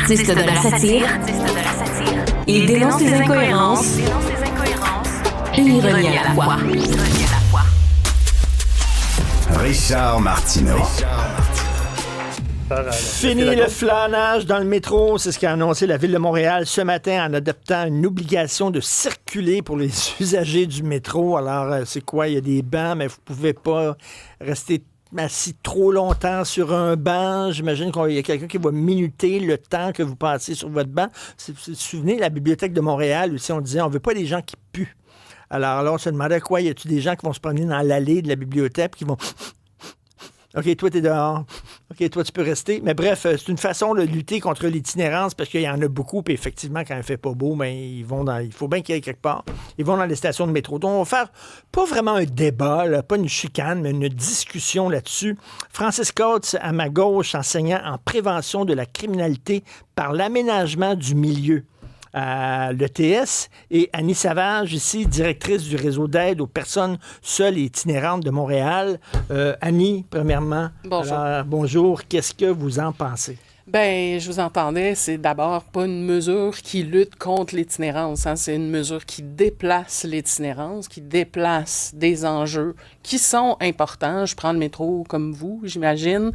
artiste de la satire. Il dénonce les incohérences. Une ironie à la fois. Richard Martineau. Fini le flânage dans le métro, c'est ce qu'a annoncé la Ville de Montréal ce matin en adoptant une obligation de circuler pour les usagers du métro. Alors, c'est quoi? Il y a des bancs, mais vous pouvez pas rester assis trop longtemps sur un banc. J'imagine qu'il y a quelqu'un qui va minuter le temps que vous passez sur votre banc. Vous vous souvenez, la Bibliothèque de Montréal aussi, on disait, on veut pas des gens qui puent. Alors là, on se demandait quoi? Y a-t-il des gens qui vont se promener dans l'allée de la bibliothèque qui vont... OK, toi, t'es dehors. OK, toi, tu peux rester. Mais bref, c'est une façon de lutter contre l'itinérance parce qu'il y en a beaucoup. Puis effectivement, quand il fait pas beau, ben, il faut bien qu'il y ait quelque part. Ils vont dans les stations de métro. Donc, on va faire pas vraiment un débat, là, pas une chicane, mais une discussion là-dessus. Francis Coates, à ma gauche, enseignant en prévention de la criminalité par l'aménagement du milieu à l'ETS, et Annie Savage, ici, directrice du réseau d'aide aux personnes seules et itinérantes de Montréal. Annie, premièrement, bonjour. Bonjour. Qu'est-ce que vous en pensez? Ben, je vous entendais, c'est d'abord pas une mesure qui lutte contre l'itinérance, hein. C'est une mesure qui déplace l'itinérance, qui déplace des enjeux qui sont importants. Je prends le métro comme vous, j'imagine.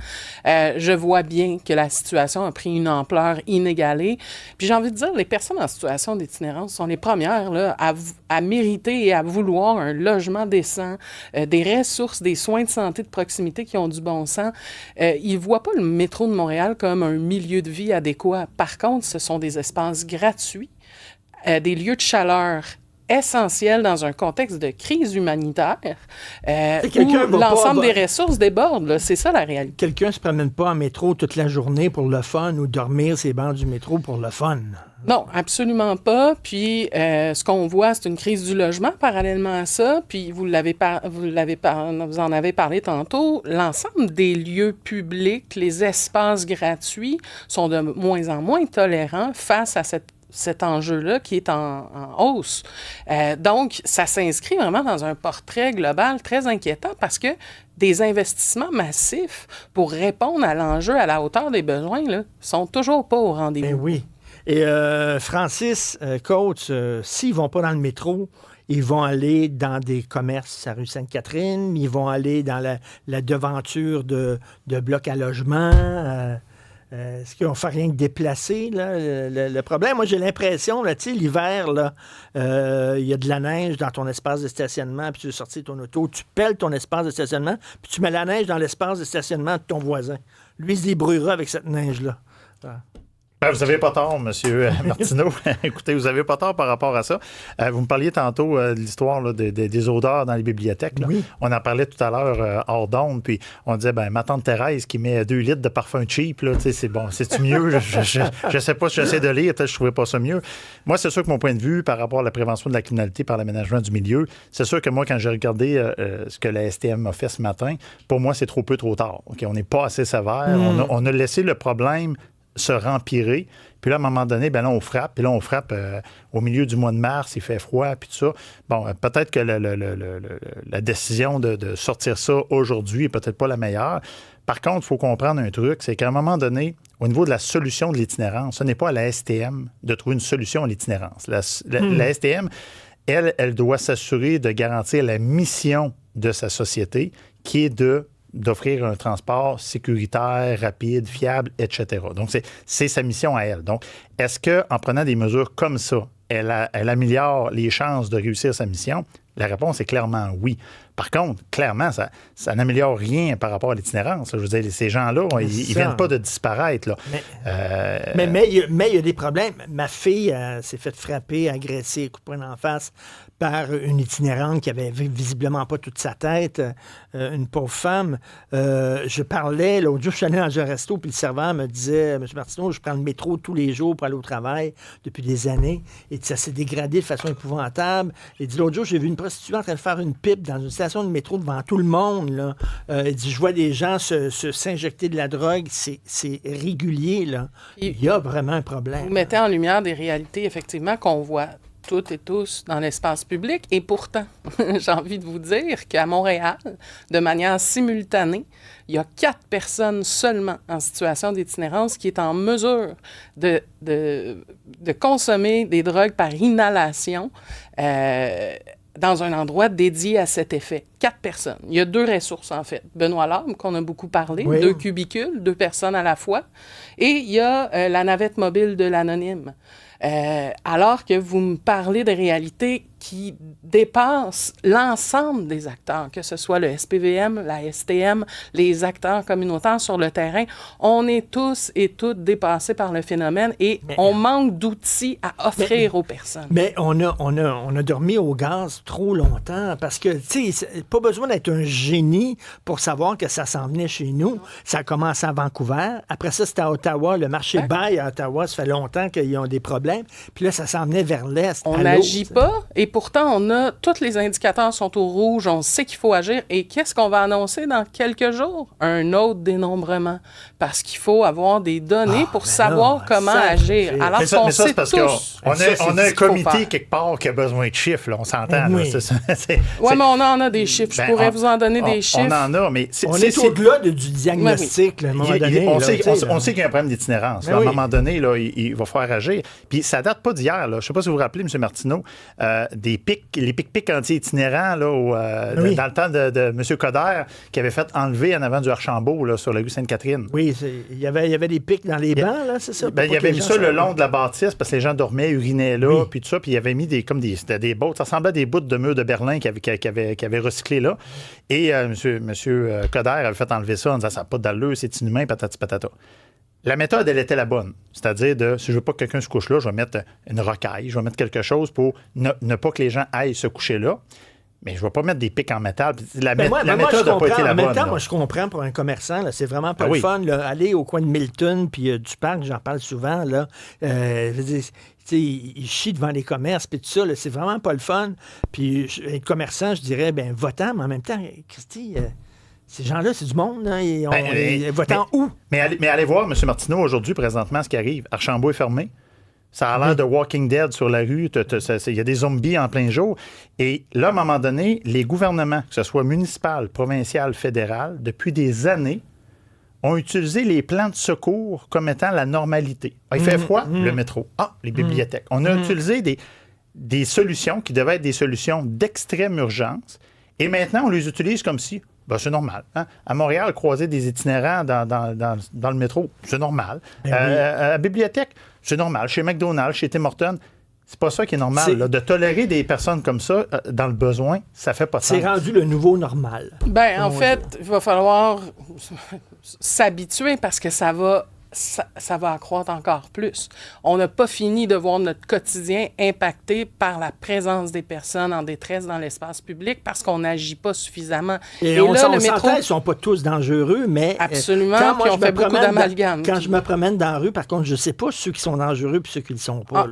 Je vois bien que la situation a pris une ampleur inégalée. Puis j'ai envie de dire, les personnes en situation d'itinérance sont les premières là, à mériter et à vouloir un logement décent, des ressources, des soins de santé de proximité qui ont du bon sens. Ils voient pas le métro de Montréal comme un milieu de vie adéquat. Par contre, ce sont des espaces gratuits, des lieux de chaleur essentiels dans un contexte de crise humanitaire où l'ensemble des ressources déborde. Là. C'est ça la réalité. Quelqu'un ne se promène pas en métro toute la journée pour le fun ou dormir sur les bancs du métro pour le fun. Non, absolument pas. Puis, ce qu'on voit, c'est une crise du logement parallèlement à ça. Puis, vous en avez parlé tantôt. L'ensemble des lieux publics, les espaces gratuits sont de moins en moins tolérants face à cet enjeu-là qui est en hausse. Donc, ça s'inscrit vraiment dans un portrait global très inquiétant parce que des investissements massifs pour répondre à l'enjeu à la hauteur des besoins là, sont toujours pas au rendez-vous. Ben oui. Et Francis Coates, s'ils ne vont pas dans le métro, ils vont aller dans des commerces à rue Sainte-Catherine, ils vont aller dans la devanture de blocs à logement. Est-ce qu'on ne fait rien que déplacer? Là? Le problème, moi, j'ai l'impression, là, tu sais, l'hiver, il y a de la neige dans ton espace de stationnement, puis tu veux sortir ton auto, tu pelles ton espace de stationnement, puis tu mets la neige dans l'espace de stationnement de ton voisin. Lui, il se débrouillera avec cette neige-là. Vous n'avez pas tort, M. Martineau. Écoutez, vous n'avez pas tort par rapport à ça. Vous me parliez tantôt de l'histoire là, des odeurs dans les bibliothèques. Là. Oui. On en parlait tout à l'heure hors d'onde, puis on disait, ma tante Thérèse qui met 2 litres de parfum cheap, là, c'est bon, c'est-tu mieux? Je sais pas si j'essaie de lire, peut-être que je ne trouvais pas ça mieux. Moi, c'est sûr que mon point de vue par rapport à la prévention de la criminalité par l'aménagement du milieu, c'est sûr que moi, quand j'ai regardé ce que la STM a fait ce matin, pour moi, c'est trop peu, trop tard. Okay? On n'est pas assez sévère. On a laissé le problème se rempirer. Puis là, à un moment donné, là, on frappe. Puis là, on frappe au milieu du mois de mars, il fait froid, puis tout ça. Bon, peut-être que la décision de sortir ça aujourd'hui est peut-être pas la meilleure. Par contre, il faut comprendre un truc, c'est qu'à un moment donné, au niveau de la solution de l'itinérance, ce n'est pas à la STM de trouver une solution à l'itinérance. La STM, elle doit s'assurer de garantir la mission de sa société, qui est d'offrir un transport sécuritaire, rapide, fiable, etc. Donc, c'est sa mission à elle. Donc, est-ce qu'en prenant des mesures comme ça, elle améliore les chances de réussir sa mission? La réponse est clairement oui. Par contre, clairement, ça n'améliore rien par rapport à l'itinérance. Je veux dire, ces gens-là, ils ne viennent pas de disparaître. Là. Mais il y a des problèmes. Ma fille s'est fait frapper, agresser, couper en face par une itinérante qui avait visiblement pas toute sa tête, une pauvre femme. Je parlais, l'autre jour, je suis allé dans un resto, puis le serveur me disait, M. Martineau, je prends le métro tous les jours pour aller au travail depuis des années, et ça s'est dégradé de façon épouvantable. Il dit, l'autre jour, j'ai vu une prostituée en train de faire une pipe dans une station de métro devant tout le monde. Là. Il dit, je vois des gens s'injecter de la drogue, c'est régulier. Là. Il y a vraiment un problème. Vous mettez en lumière des réalités, effectivement, qu'on voit toutes et tous dans l'espace public. Et pourtant, j'ai envie de vous dire qu'à Montréal, de manière simultanée, il y a 4 personnes seulement en situation d'itinérance qui est en mesure de consommer des drogues par inhalation dans un endroit dédié à cet effet. 4 personnes. Il y a 2 ressources, en fait. Benoît Larme, qu'on a beaucoup parlé, 2 cubicules, 2 personnes à la fois. Et il y a la navette mobile de l'Anonyme. Alors que vous me parlez de réalités qui dépassent l'ensemble des acteurs, que ce soit le SPVM, la STM, les acteurs communautaires sur le terrain. On est tous et toutes dépassés par le phénomène et on manque d'outils à offrir aux personnes. Mais on a dormi au gaz trop longtemps parce que, tu sais, pas besoin d'être un génie pour savoir que ça s'en venait chez nous. Ça a commencé à Vancouver. Après ça, c'était à Ottawa. Le marché bail à Ottawa, ça fait longtemps qu'ils ont des problèmes. Puis là, ça s'en venait vers l'Est. On n'agit pas et pourtant, tous les indicateurs sont au rouge, on sait qu'il faut agir. Et qu'est-ce qu'on va annoncer dans quelques jours? Un autre dénombrement. Parce qu'il faut avoir des données pour savoir comment agir. Alors mais ça, c'est parce qu'on a un comité quelque part qui a besoin de chiffres, là, on s'entend. Oui, mais on en a des chiffres. Je pourrais vous en donner des chiffres. On en a, mais on est au-delà du diagnostic. Là, à un moment donné, on sait qu'il y a un problème d'itinérance. À un moment donné, là, il va falloir agir. Puis ça date pas d'hier. Je ne sais pas si vous vous rappelez, M. Martineau, les pics anti-itinérants dans le temps de M. Coderre qui avait fait enlever en avant du Archambault là, sur la rue Sainte-Catherine. Oui, il y avait des pics dans les bancs, là, c'est ça? Il y avait mis ça le long de la bâtisse parce que les gens dormaient, urinaient là, puis tout ça, puis il avait mis des bottes. Ça ressemblait à des bouts de murs de Berlin qui avaient recyclé là. Et M. Coderre avait fait enlever ça en disant ça n'a pas d'allure, c'est inhumain, patati patata. La méthode, elle était la bonne. C'est-à-dire, si je veux pas que quelqu'un se couche là, je vais mettre une rocaille, je vais mettre quelque chose pour ne pas que les gens aillent se coucher là. Mais je ne vais pas mettre des pics en métal. La méthode n'a pas été la bonne. En même temps, moi, je comprends pour un commerçant, là, c'est vraiment pas le fun. Là, aller au coin de Milton puis du parc, j'en parle souvent, là, je veux dire, ils chient devant les commerces puis tout ça, là, c'est vraiment pas le fun. Puis être commerçant, je dirais, votant, mais en même temps, Christy... ces gens-là, c'est du monde. Hein, votant où? Mais allez voir, M. Martineau, aujourd'hui, présentement, ce qui arrive. Archambault est fermé. Ça a l'air de Walking Dead sur la rue. Il y a des zombies en plein jour. Et là, à un moment donné, les gouvernements, que ce soit municipal, provincial, fédéral, depuis des années, ont utilisé les plans de secours comme étant la normalité. Il fait froid, le métro. Les bibliothèques. On a utilisé des solutions qui devaient être des solutions d'extrême urgence. Et maintenant, on les utilise comme si... c'est normal. Hein? À Montréal, croiser des itinérants dans le métro, c'est normal. À la bibliothèque, c'est normal. Chez McDonald's, chez Tim Hortons, c'est pas ça qui est normal. Là. De tolérer des personnes comme ça dans le besoin, ça fait pas de sens. C'est rendu le nouveau normal. En fait, il va falloir s'habituer parce que ça va accroître encore plus. On n'a pas fini de voir notre quotidien impacté par la présence des personnes en détresse dans l'espace public parce qu'on n'agit pas suffisamment. Et là, le métro... ils ne sont pas tous dangereux, mais... Absolument, puis on fait beaucoup d'amalgame. Quand je me promène dans la rue, par contre, je ne sais pas ceux qui sont dangereux et ceux qui ne le sont pas.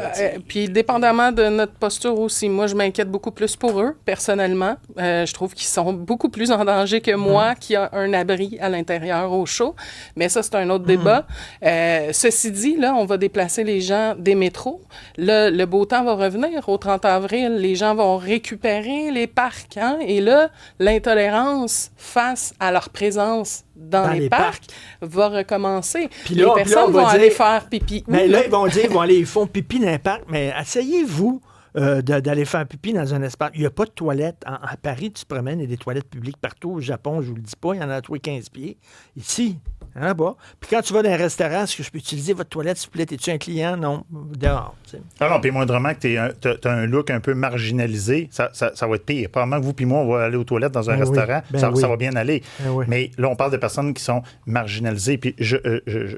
Puis, dépendamment de notre posture aussi, moi, je m'inquiète beaucoup plus pour eux, personnellement. Je trouve qu'ils sont beaucoup plus en danger que moi, qui a un abri à l'intérieur au chaud. Mais ça, c'est un autre débat. Ceci dit, là, on va déplacer les gens des métros. Là, le beau temps va revenir. Au 30 avril, les gens vont récupérer les parcs. Hein? Et là, l'intolérance face à leur présence dans les parcs va recommencer. Puis là, les personnes vont aller faire pipi. Mais là, ils vont dire ils font pipi dans les parcs. Mais asseyez-vous d'aller faire pipi dans un espace. Il n'y a pas de toilettes. À Paris, tu te promènes, il y a des toilettes publiques partout. Au Japon, je ne vous le dis pas, il y en a à tous les 15 pieds. Ici, il y en a pas. Puis quand tu vas dans un restaurant, est-ce que je peux utiliser votre toilette, s'il vous plaît? Es-tu un client? Non. Dehors. T'sais. Non, puis moindrement que tu as un look un peu marginalisé, ça va être pire. Probablement que vous puis moi, on va aller aux toilettes dans un restaurant, ça va bien aller. Mais là, on parle de personnes qui sont marginalisées. Puis je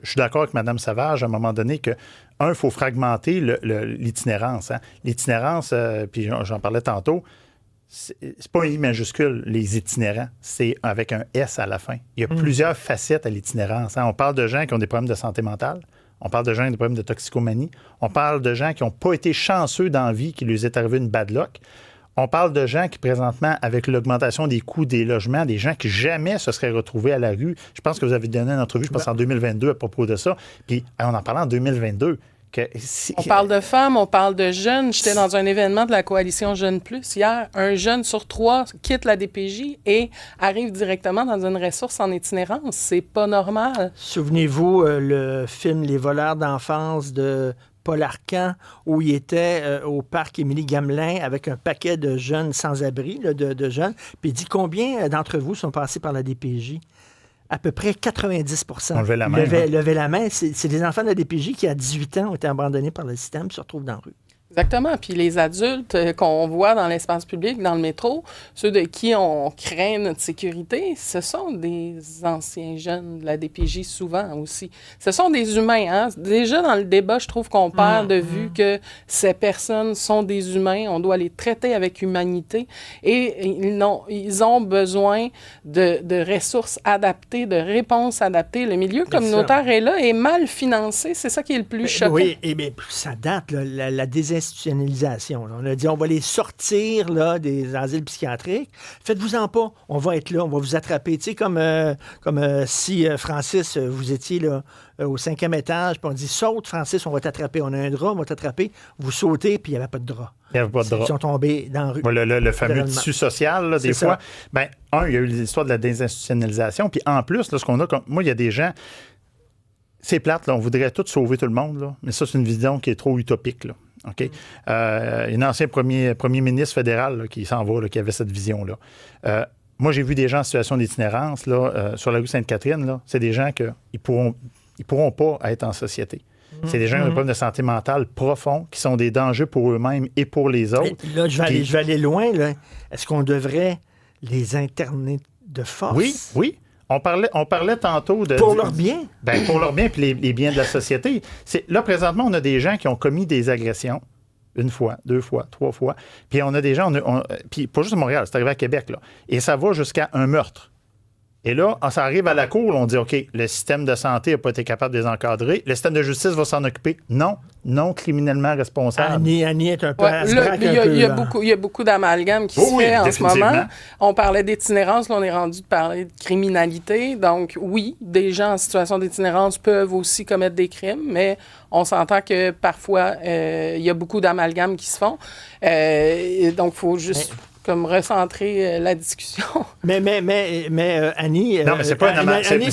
suis d'accord avec Mme Savage, à un moment donné, que il faut fragmenter l'itinérance. Hein. L'itinérance, puis j'en parlais tantôt, c'est pas un I majuscule, les itinérants. C'est avec un S à la fin. Il y a plusieurs facettes à l'itinérance. Hein. On parle de gens qui ont des problèmes de santé mentale. On parle de gens qui ont des problèmes de toxicomanie. On parle de gens qui n'ont pas été chanceux dans la vie, qui lui est arrivé une bad luck. On parle de gens qui, présentement, avec l'augmentation des coûts des logements, des gens qui jamais se seraient retrouvés à la rue. Je pense que vous avez donné une entrevue, je pense, en 2022 à propos de ça. Puis, on en parlait en 2022. On parle de femmes, on parle de jeunes. J'étais dans un événement de la coalition Jeunes Plus hier. Un jeune sur 3 quitte la DPJ et arrive directement dans une ressource en itinérance. C'est pas normal. Souvenez-vous, le film Les voleurs d'enfance de Paul Arcand, où il était au parc Émilie-Gamelin avec un paquet de jeunes sans-abri, là, de jeunes. Puis il dit combien d'entre vous sont passés par la DPJ? À peu près 90 %. On levait la main. Levait la main. C'est des enfants de la DPJ qui, à 18 ans, ont été abandonnés par le système et se retrouvent dans la rue. Exactement. Puis les adultes qu'on voit dans l'espace public, dans le métro, ceux de qui on craint notre sécurité, ce sont des anciens jeunes de la DPJ souvent aussi. Ce sont des humains. Hein? Déjà, dans le débat, je trouve qu'on perd de vue que ces personnes sont des humains. On doit les traiter avec humanité. Et ils ont besoin de ressources adaptées, de réponses adaptées. Le milieu communautaire est là, est mal financé. C'est ça qui est le plus choquant. Oui, et bien, ça date, là, la désinstitutionnalisation. On a dit, on va les sortir là, des asiles psychiatriques. Faites-vous-en pas. On va être là, on va vous attraper. Tu sais, comme si, Francis, vous étiez là, au 5e étage, puis on dit, saute, Francis, on va t'attraper. On a un drap, on va t'attraper. Vous sautez, puis il n'y avait pas de drap. Il n'y avait pas de drap. Ils sont tombés dans la rue. Le fameux tissu social, là, des fois. Bien, il y a eu l'histoire de la désinstitutionnalisation. Puis en plus, là, ce qu'on a, moi, il y a des gens... C'est plate, là, on voudrait tout sauver tout le monde, là, mais ça, c'est une vision qui est trop utopique, là. OK? Un ancien premier ministre fédéral là, qui s'en va, là, qui avait cette vision-là. Moi, j'ai vu des gens en situation d'itinérance là, sur la rue Sainte-Catherine. Là, c'est des gens qui ne pourront pas être en société. C'est des gens qui ont des problèmes de santé mentale profonds, qui sont des dangers pour eux-mêmes et pour les autres. Et là, je vais aller loin. Là. Est-ce qu'on devrait les interner de force? Oui. On parlait tantôt de... Pour leur bien? Bien, pour leur bien puis les biens de la société. Là, présentement, on a des gens qui ont commis des agressions 1 fois, 2 fois, 3 fois. Puis on a des gens... Puis pas juste à Montréal, c'est arrivé à Québec, là. Et ça va jusqu'à un meurtre. Et là, ça arrive à la cour, on dit, OK, le système de santé n'a pas été capable de les encadrer. Le système de justice va s'en occuper. Non criminellement responsable. Annie est un peu... Il y a beaucoup d'amalgame qui se fait en ce moment. On parlait d'itinérance, là, on est rendu de parler de criminalité. Donc, oui, des gens en situation d'itinérance peuvent aussi commettre des crimes, mais on s'entend que parfois, il y a beaucoup d'amalgames qui se font. Donc, il faut juste... comme recentrer la discussion. Mais Annie... non, mais c'est pas un amalgame.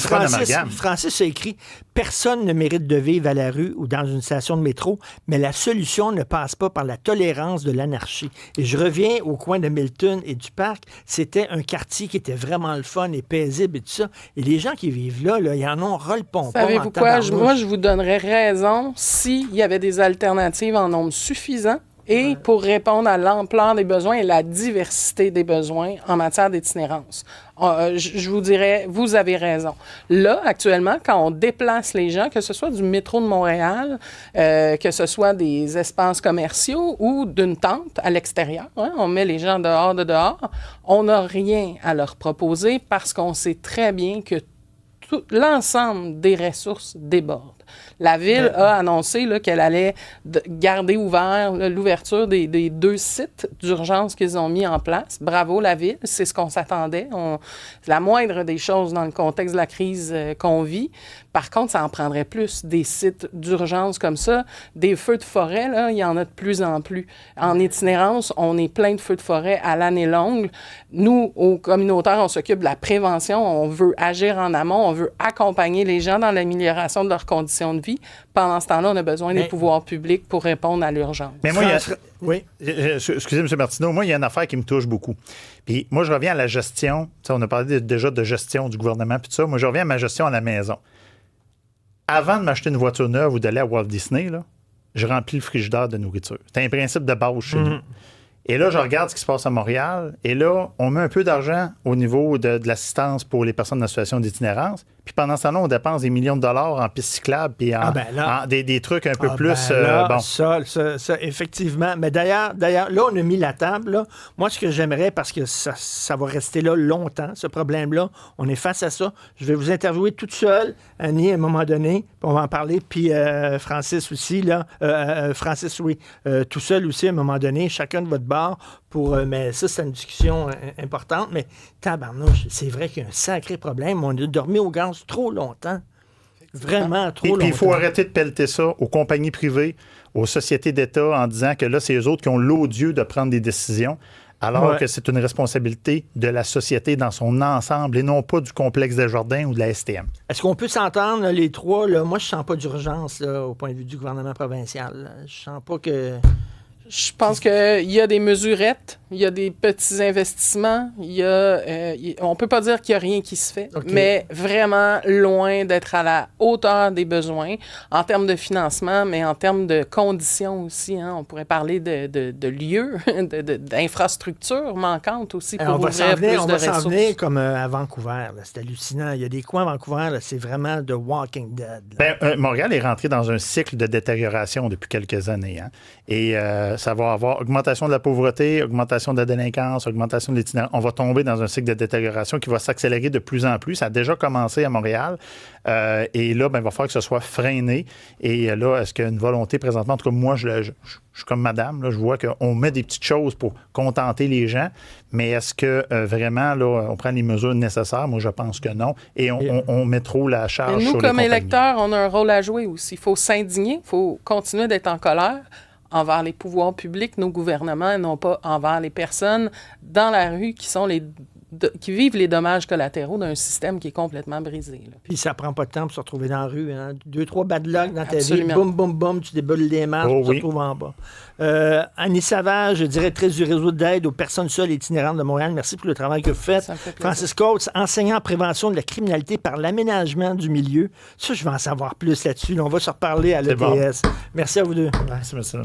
Francis a écrit « Personne ne mérite de vivre à la rue ou dans une station de métro, mais la solution ne passe pas par la tolérance de l'anarchie. » Et je reviens au coin de Milton et du Parc. C'était un quartier qui était vraiment le fun et paisible et tout ça. Et les gens qui vivent là, ils en ont ras le pompon. Savez-vous quoi? Moi, je vous donnerais raison s'il y avait des alternatives en nombre suffisant et pour répondre à l'ampleur des besoins et la diversité des besoins en matière d'itinérance. Je vous dirais, vous avez raison. Là, actuellement, quand on déplace les gens, que ce soit du métro de Montréal, que ce soit des espaces commerciaux ou d'une tente à l'extérieur, hein, on met les gens dehors, on n'a rien à leur proposer parce qu'on sait très bien que l'ensemble des ressources déborde. La Ville a annoncé là, qu'elle allait garder ouvert l'ouverture des 2 sites d'urgence qu'ils ont mis en place. Bravo, la Ville, c'est ce qu'on s'attendait. C'est la moindre des choses dans le contexte de la crise qu'on vit. Par contre, ça en prendrait plus, des sites d'urgence comme ça. Des feux de forêt, là, il y en a de plus en plus. En itinérance, on est plein de feux de forêt à l'année longue. Nous, au communautaire, on s'occupe de la prévention. On veut agir en amont. On veut accompagner les gens dans l'amélioration de leurs conditions de vie. Pendant ce temps-là, on a besoin des pouvoirs publics pour répondre à l'urgence. Mais moi, excusez, M. Martineau, moi, il y a une affaire qui me touche beaucoup. Puis moi, je reviens à la gestion. T'sais, on a parlé déjà de gestion du gouvernement puis tout ça. Moi, je reviens à ma gestion à la maison. Avant de m'acheter une voiture neuve ou d'aller à Walt Disney, là, je remplis le frigidaire de nourriture. C'est un principe de base chez nous. Et là, je regarde ce qui se passe à Montréal. Et là, on met un peu d'argent au niveau de l'assistance pour les personnes en situation d'itinérance. Puis pendant ce temps-là, on dépense des millions de dollars en pistes cyclables puis des trucs un peu plus... Ça, effectivement. Mais d'ailleurs, là, on a mis la table. Là. Moi, ce que j'aimerais, parce que ça va rester là longtemps, ce problème-là, on est face à ça. Je vais vous interviewer toute seule, Annie, à un moment donné. On va en parler. Puis Francis aussi, là. Francis, oui. Tout seul aussi, à un moment donné, chacun de votre bord. Mais ça, c'est une discussion importante. Mais tabarnouche, c'est vrai qu'il y a un sacré problème. On a dormi au gaz trop longtemps. Vraiment, trop longtemps. Puis il faut arrêter de pelleter ça aux compagnies privées, aux sociétés d'État, en disant que là, c'est eux autres qui ont l'odieux de prendre des décisions, alors que c'est une responsabilité de la société dans son ensemble et non pas du complexe Desjardins ou de la STM. Est-ce qu'on peut s'entendre, là, les trois? Là? Moi, je ne sens pas d'urgence là, au point de vue du gouvernement provincial. Là. Je sens pas que... Je pense qu'il y a des mesurettes, il y a des petits investissements, on peut pas dire qu'il n'y a rien qui se fait, mais vraiment loin d'être à la hauteur des besoins en termes de financement, mais en termes de conditions aussi. Hein, on pourrait parler de lieux, d'infrastructures manquantes aussi pour ouvrir plus de ressources. On va s'en venir comme à Vancouver. Là. C'est hallucinant. Il y a des coins à Vancouver, là, c'est vraiment The Walking Dead. Montréal est rentré dans un cycle de détérioration depuis quelques années. Hein, et ça va avoir augmentation de la pauvreté, augmentation de la délinquance, augmentation de l'itinérance. On va tomber dans un cycle de détérioration qui va s'accélérer de plus en plus. Ça a déjà commencé à Montréal. Et là, il va falloir que ce soit freiné. Et là, est-ce qu'il y a une volonté présentement? En tout cas, moi, je suis comme madame. Là, je vois qu'on met des petites choses pour contenter les gens. Mais est-ce que vraiment, là, on prend les mesures nécessaires? Moi, je pense que non. Et on met trop la charge sur les compagnies. Nous, comme électeurs, on a un rôle à jouer aussi. Il faut s'indigner. Il faut continuer d'être en colère envers les pouvoirs publics, nos gouvernements, et non pas envers les personnes dans la rue qui vivent les dommages collatéraux d'un système qui est complètement brisé. Là. Puis ça prend pas de temps pour se retrouver dans la rue. Hein? 2-3 bad luck dans ta Absolument. vie, boum, boum, boum, tu déboules des marches, tu te retrouves en bas. Annie Savage, directrice du réseau d'aide aux personnes seules et itinérantes de Montréal, merci pour le travail que vous faites. Ça me fait plaisir. Francis Coates, enseignant en prévention de la criminalité par l'aménagement du milieu. Ça, je vais en savoir plus là-dessus. On va se reparler à l'ETS. Bon. Merci à vous deux. Merci, monsieur.